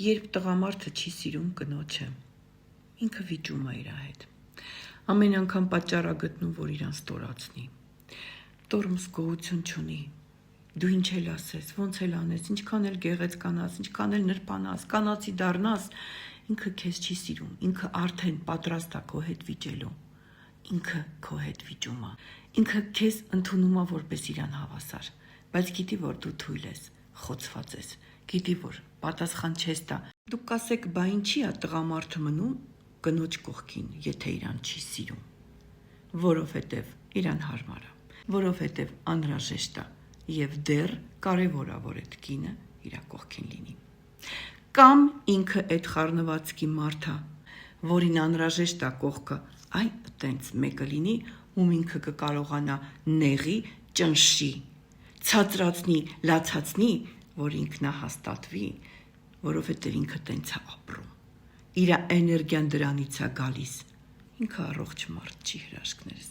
Երբ տղամարդը չի սիրում կնոջը, ինքը վիճում է իր հետ։ Ամեն անգամ պատճառ է գտնում, որ իրան ստորացնի։ Տորմս գոհություն չունի։ Դու ինչ էլ ասես, ոնց էլ անես, ինչքան էլ գեղեց կանաս, ինչքան էլ նրբանաս, կանացի դառնաս, ինքը քեզ չի սիրում, ինքը արդեն պատրաստ է քո հետ վիճելու։ Ինքը քո հետ վիճում է։ Ինքը քեզ ընդունում է որպես իրան հավասար, բայց գիտի, որ դու թույլ ես, խոցված ես, գիտի, որ պատասխան չես տա։ Դուք կասեք, բա ինչի է տղամարդը մնում կնոջ կողքին, եթե իրան չի սիրում։ Որովհետև իրան հարմար է, որովհետև անհրաժեշտ է եւ դեռ կարեւոր է, որ այդ կինը իր կողքին լինի։ Կամ ինքը այդ խառնվածքի մարդ է, որին անհրաժեշտ է կողքը այ այտենց մեկը լինի, ում ինքը կկարողանա նեղի, ճնշի, ցածրացնի, լացացնի, որ ինքնահաստատվի, որովհետև ինքը տենց է ապրում։ Իր էներգիան դրանից է գալիս։ Ինքը առողջ մարդ չի, հրաշքներս։